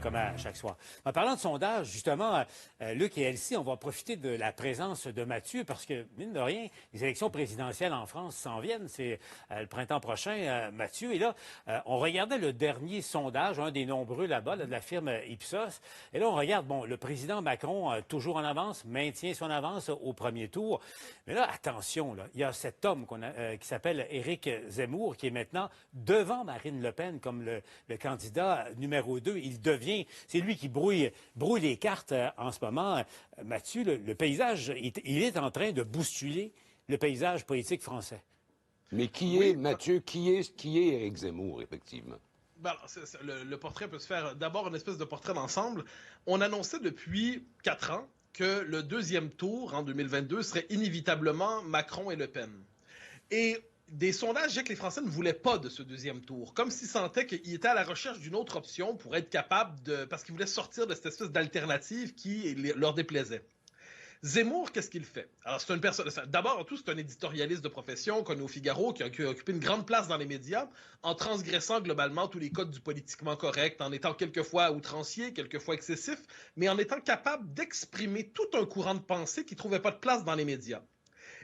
Comme à chaque soir. En parlant de sondage, justement, Luc et Elsie, on va profiter de la présence de Mathieu parce que, mine de rien, les élections présidentielles en France s'en viennent. C'est le printemps prochain, Mathieu. Et là, on regardait le dernier sondage, un des nombreux là-bas, là, de la firme Ipsos. Et là, on regarde, bon, le président Macron, toujours en avance, maintient son avance au premier tour. Mais là, attention, là, il y a cet homme qui s'appelle Éric Zemmour, qui est maintenant devant Marine Le Pen comme le candidat numéro 2. C'est lui qui brouille les cartes en ce moment. Mathieu, le paysage, il est en train de bousculer le paysage politique français. Mais qui est, Mathieu, qui est Éric Zemmour, effectivement? Ben alors, le portrait peut se faire d'abord une espèce de portrait d'ensemble. On annonçait depuis 4 ans que le deuxième tour, en 2022, serait inévitablement Macron et Le Pen. Et des sondages disaient que les Français ne voulaient pas de ce deuxième tour, comme s'ils sentaient qu'ils étaient à la recherche d'une autre option pour être capables de... parce qu'ils voulaient sortir de cette espèce d'alternative qui leur déplaisait. Zemmour, qu'est-ce qu'il fait? Alors, c'est une personne... D'abord, en tout, c'est un éditorialiste de profession, connu au Figaro, qui a occupé une grande place dans les médias, en transgressant globalement tous les codes du politiquement correct, en étant quelquefois outrancier, quelquefois excessif, mais en étant capable d'exprimer tout un courant de pensée qui ne trouvait pas de place dans les médias.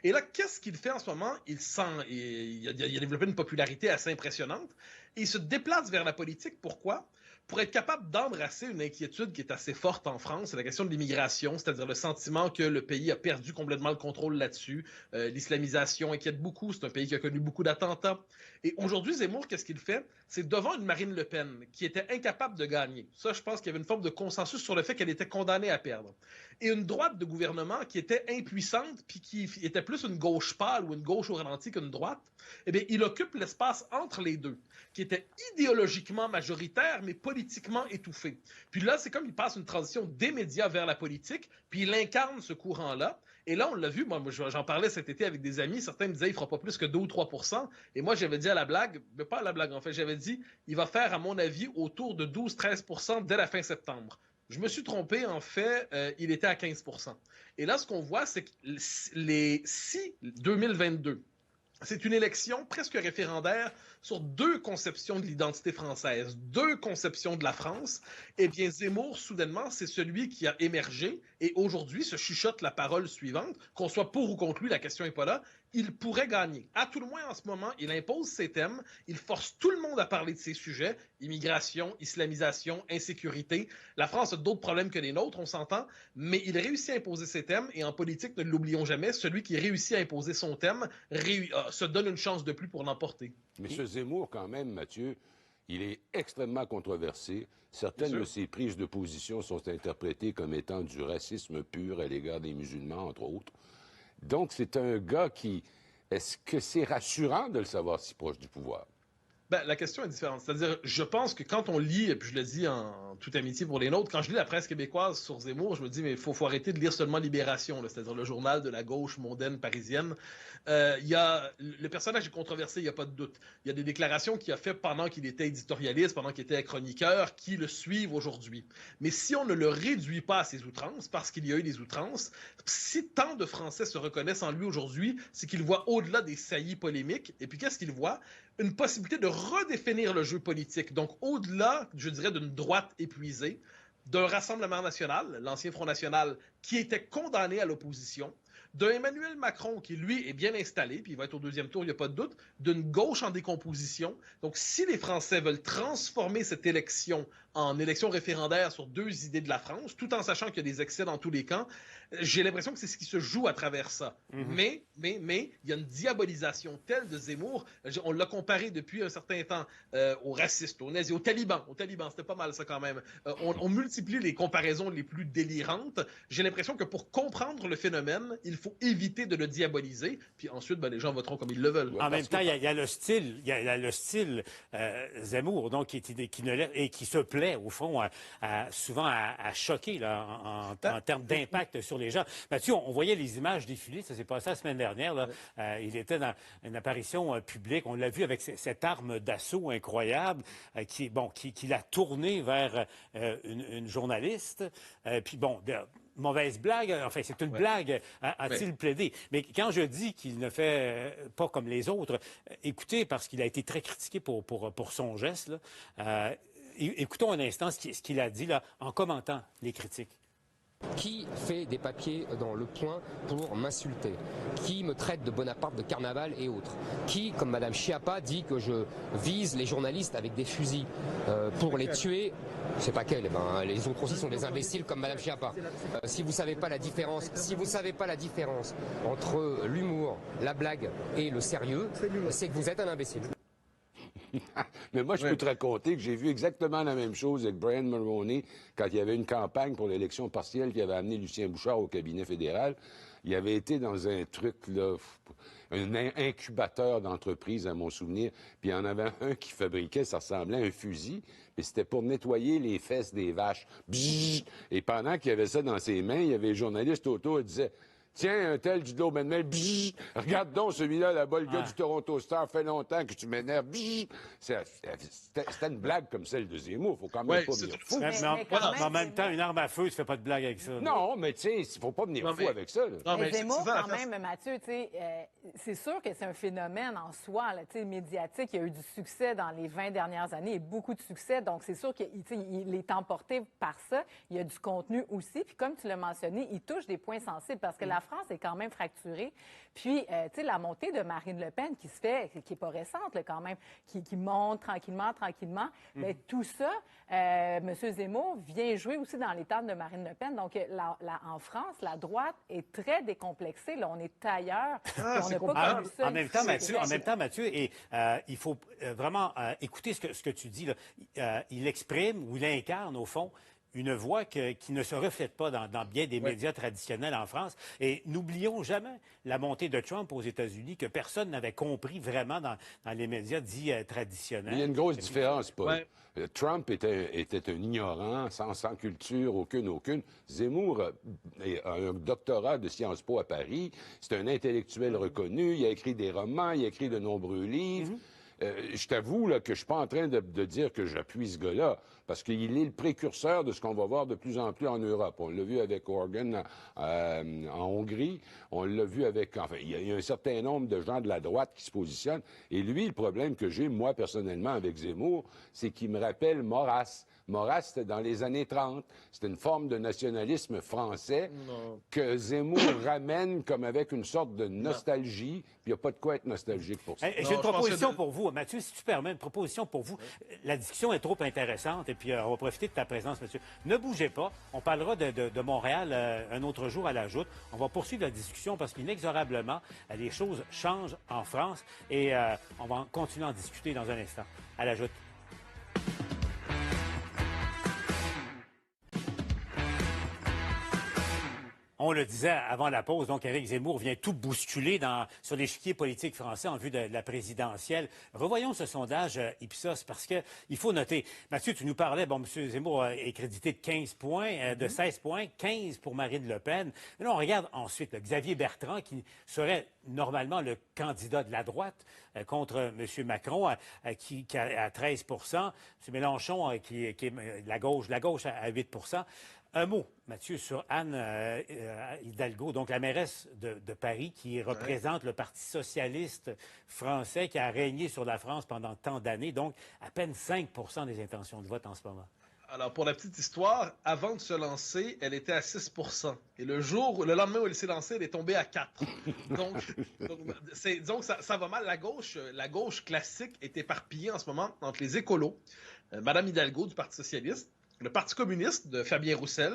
Et là, qu'est-ce qu'il fait en ce moment? Il a développé une popularité assez impressionnante. Et il se déplace vers la politique. Pourquoi? Pour être capable d'embrasser une inquiétude qui est assez forte en France, c'est la question de l'immigration, c'est-à-dire le sentiment que le pays a perdu complètement le contrôle là-dessus. L'islamisation inquiète beaucoup, c'est un pays qui a connu beaucoup d'attentats. Et aujourd'hui, Zemmour, qu'est-ce qu'il fait? C'est devant une Marine Le Pen qui était incapable de gagner. Ça, je pense qu'il y avait une forme de consensus sur le fait qu'elle était condamnée à perdre. Et une droite de gouvernement qui était impuissante, puis qui était plus une gauche pâle ou une gauche au ralenti qu'une droite, eh bien, il occupe l'espace entre les deux, qui était idéologiquement majoritaire, mais politiquement étouffé. Puis là, c'est comme il passe une transition des médias vers la politique, puis il incarne ce courant-là. Et là, on l'a vu, moi j'en parlais cet été avec des amis, certains me disaient il fera pas plus que 2 ou 3%, et moi j'avais dit à la blague, mais pas à la blague en fait, j'avais dit il va faire à mon avis autour de 12-13% dès la fin septembre. Je me suis trompé, en fait, il était à 15%. Et là, ce qu'on voit, c'est que si 2022, c'est une élection presque référendaire sur deux conceptions de l'identité française, deux conceptions de la France. Eh bien, Zemmour, soudainement, c'est celui qui a émergé et aujourd'hui se chuchote la parole suivante, qu'on soit pour ou contre lui, la question n'est pas là, il pourrait gagner. À tout le moins, en ce moment, il impose ses thèmes, il force tout le monde à parler de ses sujets, immigration, islamisation, insécurité. La France a d'autres problèmes que les nôtres, on s'entend, mais il réussit à imposer ses thèmes et en politique, ne l'oublions jamais, celui qui réussit à imposer son thème se donne une chance de plus pour l'emporter. Mais ce Zemmour, quand même, Mathieu, il est extrêmement controversé. Certaines de ses prises de position sont interprétées comme étant du racisme pur à l'égard des musulmans, entre autres. Donc, c'est un gars qui... Est-ce que c'est rassurant de le savoir si proche du pouvoir? Ben, la question est différente. C'est-à-dire, je pense que quand on lit, et puis je le dis en toute amitié pour les nôtres, quand je lis la presse québécoise sur Zemmour, je me dis, mais il faut arrêter de lire seulement Libération, c'est-à-dire le journal de la gauche mondaine parisienne. Le personnage est controversé, il n'y a pas de doute. Il y a des déclarations qu'il a fait pendant qu'il était éditorialiste, pendant qu'il était chroniqueur, qui le suivent aujourd'hui. Mais si on ne le réduit pas à ses outrances, parce qu'il y a eu des outrances, si tant de Français se reconnaissent en lui aujourd'hui, c'est qu'ils voient au-delà des saillies polémiques. Et puis qu'est-ce qu'ils voient? Une possibilité de redéfinir le jeu politique. Donc, au-delà, je dirais, d'une droite épuisée, d'un Rassemblement national, l'ancien Front national, qui était condamné à l'opposition, d'un Emmanuel Macron qui, lui, est bien installé, puis il va être au deuxième tour, il n'y a pas de doute, d'une gauche en décomposition. Donc, si les Français veulent transformer cette élection en élection référendaire sur deux idées de la France, tout en sachant qu'il y a des excès dans tous les camps, j'ai l'impression que c'est ce qui se joue à travers ça. Mais, il y a une diabolisation telle de Zemmour, on l'a comparé depuis un certain temps aux racistes, aux nazis, aux talibans. Aux talibans, c'était pas mal ça quand même. On multiplie les comparaisons les plus délirantes. J'ai l'impression que pour comprendre le phénomène, il faut éviter de le diaboliser, puis ensuite, ben, les gens voteront comme ils le veulent. En même temps, il y a le style, Zemmour, donc qui se plaît, au fond, souvent à choquer là, en termes d'impact sur les gens. Mathieu, on voyait les images défiler, ça s'est passé la semaine dernière. Là. Il était dans une apparition publique, on l'a vu avec cette arme d'assaut incroyable qui l'a tourné vers une journaliste. Puis bon... Mauvaise blague, enfin c'est une blague, a-t-il plaidé. Mais quand je dis qu'il ne fait pas comme les autres, écoutez, parce qu'il a été très critiqué pour son geste, là, Écoutons un instant ce qu'il a dit là, en commentant les critiques. Qui fait des papiers dans Le Point pour m'insulter? Qui me traite de Bonaparte, de carnaval et autres? Qui, comme Madame Schiappa, dit que je vise les journalistes avec des fusils pour les tuer? Je sais pas quels, les autres aussi sont des imbéciles comme Madame Schiappa. Si vous savez pas la différence, entre l'humour, la blague et le sérieux, c'est que vous êtes un imbécile. Mais moi, je peux te raconter que j'ai vu exactement la même chose avec Brian Mulroney quand il y avait une campagne pour l'élection partielle qui avait amené Lucien Bouchard au cabinet fédéral. Il avait été dans un truc, là, un incubateur d'entreprise, à mon souvenir, puis il y en avait un qui fabriquait, ça ressemblait à un fusil, mais c'était pour nettoyer les fesses des vaches. Bzzz! Et pendant qu'il avait ça dans ses mains, il y avait les journalistes autour qui disaient... Tiens, un tel du Globe and Mail, regarde donc celui-là, là-bas, le gars du Toronto Star, fait longtemps que tu m'énerves. C'était une blague comme celle de Zemmour, faut quand même pas venir fou. Mais en même temps, une arme à feu, tu fais pas de blague avec ça. Non, mais tu sais, il faut pas venir fou avec ça. Non, mais Zemmour, quand même, Mathieu, tu sais, c'est sûr que c'est un phénomène en soi, là, tu sais, médiatique. Il y a eu du succès dans les 20 dernières années et beaucoup de succès. Donc, c'est sûr qu'il est emporté par ça. Il y a du contenu aussi. Puis, comme tu l'as mentionné, il touche des points sensibles parce que la France est quand même fracturée. Puis, tu sais, la montée de Marine Le Pen qui se fait, qui n'est pas récente là, quand même, qui monte tranquillement. Bien, tout ça, M. Zemmour vient jouer aussi dans les tables de Marine Le Pen. Donc, en France, la droite est très décomplexée. Là, on est ailleurs. On n'a pas connu ça. En même temps, Mathieu, et, il faut vraiment écouter ce que tu dis. Là. Il exprime ou il incarne, au fond, une voix qui ne se reflète pas dans bien des médias traditionnels en France. Et n'oublions jamais la montée de Trump aux États-Unis que personne n'avait compris vraiment dans les médias dits traditionnels. Il y a une grosse différence, Paul. Ouais. Trump était un ignorant, sans culture, aucune. Zemmour a un doctorat de Sciences Po à Paris. C'est un intellectuel reconnu. Il a écrit des romans, il a écrit de nombreux livres. Je t'avoue là, que je ne suis pas en train de dire que j'appuie ce gars-là, parce qu'il est le précurseur de ce qu'on va voir de plus en plus en Europe. On l'a vu avec Orban en Hongrie, on l'a vu avec... Enfin, il y a un certain nombre de gens de la droite qui se positionnent. Et lui, le problème que j'ai, moi, personnellement, avec Zemmour, c'est qu'il me rappelle Maurras. Maurras, c'était dans les années 30. C'était une forme de nationalisme français que Zemmour ramène comme avec une sorte de nostalgie. Puis il n'y a pas de quoi être nostalgique pour ça. J'ai une proposition pour vous, Mathieu, si tu permets, une proposition pour vous. La discussion est trop intéressante et puis on va profiter de ta présence, Mathieu. Ne bougez pas. On parlera de Montréal un autre jour à la Joute. On va poursuivre la discussion parce qu'inexorablement, les choses changent en France et on va continuer à en discuter dans un instant. À la Joute. On le disait avant la pause, donc Éric Zemmour vient tout bousculer sur l'échiquier politique français en vue de la présidentielle. Revoyons ce sondage Ipsos parce qu'il faut noter. Mathieu, tu nous parlais, M. Zemmour est crédité de 15 points, de 16 points, 15 pour Marine Le Pen. Mais là, on regarde ensuite Xavier Bertrand qui serait normalement le candidat de la droite contre M. Macron qui a 13 M. Mélenchon qui est la gauche à 8 Un mot, Mathieu, sur Anne Hidalgo, donc la mairesse de Paris, qui représente le Parti socialiste français qui a régné sur la France pendant tant d'années, donc à peine 5 des intentions de vote en ce moment. Alors, pour la petite histoire, avant de se lancer, elle était à 6 Et le lendemain où elle s'est lancée, elle est tombée à 4 Donc ça va mal. La gauche classique est éparpillée en ce moment entre les écolos, Mme Hidalgo du Parti socialiste, le Parti communiste de Fabien Roussel,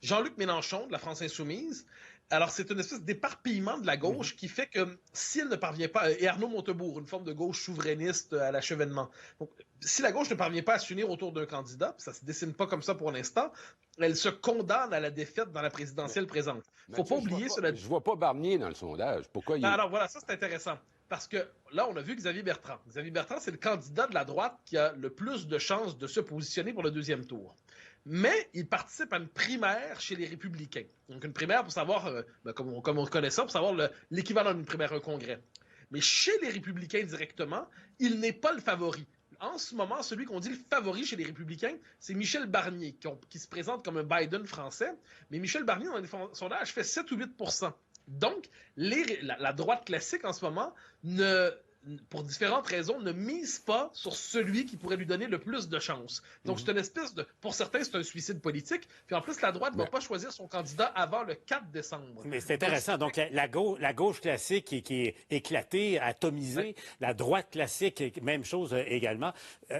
Jean-Luc Mélenchon de la France insoumise. Alors, c'est une espèce d'éparpillement de la gauche qui fait que si elle ne parvient pas... Et Arnaud Montebourg, une forme de gauche souverainiste à l'achèvement. Donc, si la gauche ne parvient pas à s'unir autour d'un candidat, ça ne se dessine pas comme ça pour l'instant, elle se condamne à la défaite dans la présidentielle présente. Il ne faut pas oublier... Je ne vois pas Barnier dans le sondage. Pourquoi il... Alors, voilà, ça, c'est intéressant. Parce que là, on a vu Xavier Bertrand. Xavier Bertrand, c'est le candidat de la droite qui a le plus de chances de se positionner pour le deuxième tour. Mais il participe à une primaire chez les Républicains. Donc, une primaire pour savoir, comme on connaît ça, pour savoir l'équivalent d'une primaire à un congrès. Mais chez les Républicains directement, il n'est pas le favori. En ce moment, celui qu'on dit le favori chez les Républicains, c'est Michel Barnier, qui se présente comme un Biden français. Mais Michel Barnier, dans les sondages, fait 7 ou 8 Donc, la droite classique, en ce moment, pour différentes raisons, ne mise pas sur celui qui pourrait lui donner le plus de chances. Donc, c'est une espèce de... Pour certains, c'est un suicide politique. Puis en plus, la droite ne va pas choisir son candidat avant le 4 décembre. Mais c'est intéressant. Donc, la gauche classique qui est éclatée, atomisée, la droite classique, même chose également.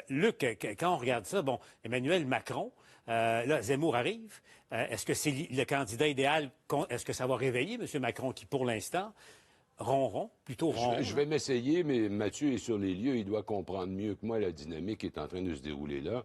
Luc, quand on regarde ça, bon, Emmanuel Macron, là, Zemmour arrive. Est-ce que c'est le candidat idéal? Est-ce que ça va réveiller M. Macron qui, pour l'instant, plutôt ronron? Je vais m'essayer, mais Mathieu est sur les lieux. Il doit comprendre mieux que moi la dynamique qui est en train de se dérouler là.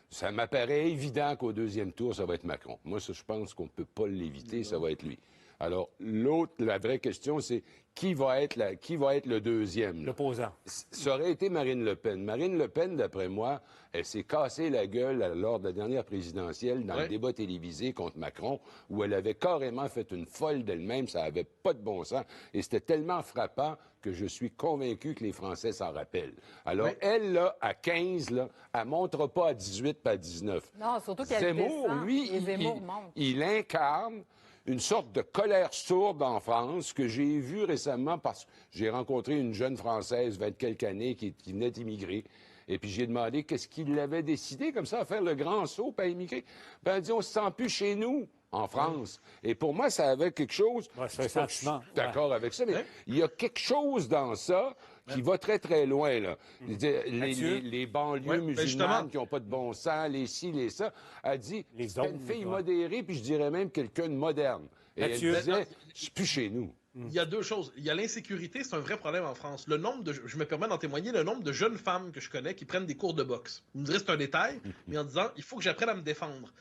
Ça m'apparaît évident qu'au deuxième tour, ça va être Macron. Moi, ça, je pense qu'on ne peut pas l'éviter, ça va être lui. Alors, la vraie question, c'est qui va être le deuxième? L'opposant. Ça aurait été Marine Le Pen. Marine Le Pen, d'après moi, elle s'est cassée la gueule lors de la dernière présidentielle dans le débat télévisé contre Macron, où elle avait carrément fait une folle d'elle-même. Ça n'avait pas de bon sens. Et c'était tellement frappant que je suis convaincu que les Français s'en rappellent. Alors, elle, là, à 15, là, elle ne montera pas à 18 pas à 19. Non, surtout qu'elle Zemmour, descend, lui, et Zemmour monte. il incarne une sorte de colère sourde en France que j'ai vue récemment parce que j'ai rencontré une jeune Française, 20 quelques années, qui venait d'immigrer. Et puis j'ai demandé qu'est-ce qu'il l'avait décidé comme ça à faire le grand saut à immigrer. Ben, elle dit, on ne se sent plus chez nous en France. Et pour moi, ça avait quelque chose... Ouais, c'est un sentiment. Je suis d'accord avec ça, mais il y a quelque chose dans ça qui va très, très loin, là. Les banlieues musulmanes qui n'ont pas de bon sens, les ci, les ça. Elle dit, c'est une fille modérée, puis je dirais même quelqu'un de moderne. Et elle disait, je suis plus chez nous. Il y a deux choses. Il y a l'insécurité, c'est un vrai problème en France. Je me permets d'en témoigner, le nombre de jeunes femmes que je connais qui prennent des cours de boxe. Vous me direz, c'est un détail, mais en disant, il faut que j'apprenne à me défendre.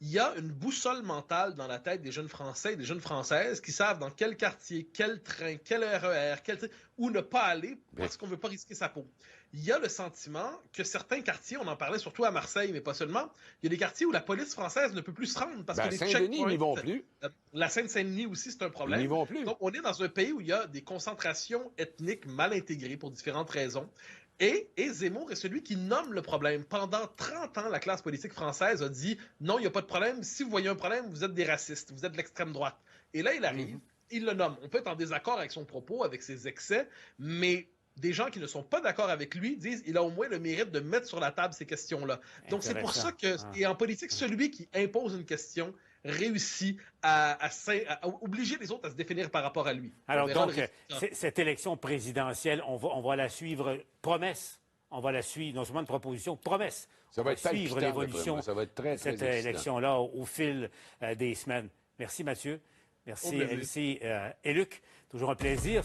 Il y a une boussole mentale dans la tête des jeunes Français et des jeunes Françaises qui savent dans quel quartier, quel train, quel RER, où ne pas aller parce qu'on ne veut pas risquer sa peau. Il y a le sentiment que certains quartiers, on en parlait surtout à Marseille, mais pas seulement, il y a des quartiers où la police française ne peut plus se rendre parce que les Saint-Denis, ils n'y vont plus. La Seine-Saint-Denis aussi, c'est un problème. Ils n'y vont plus. Donc, on est dans un pays où il y a des concentrations ethniques mal intégrées pour différentes raisons. Et Zemmour est celui qui nomme le problème. Pendant 30 ans, la classe politique française a dit « Non, il n'y a pas de problème. Si vous voyez un problème, vous êtes des racistes. Vous êtes de l'extrême droite. » Et là, il arrive, il le nomme. On peut être en désaccord avec son propos, avec ses excès, mais des gens qui ne sont pas d'accord avec lui disent qu'il a au moins le mérite de mettre sur la table ces questions-là. Donc, c'est pour ça que, et en politique, celui qui impose une question réussit à obliger les autres à se définir par rapport à lui. Alors donc, cette élection présidentielle, on va la suivre, promesse. On va la suivre, non seulement une proposition, promesse. Ça va être suivre l'évolution de cette élection-là au fil des semaines. Merci Mathieu. Merci Elsie et Luc. Toujours un plaisir.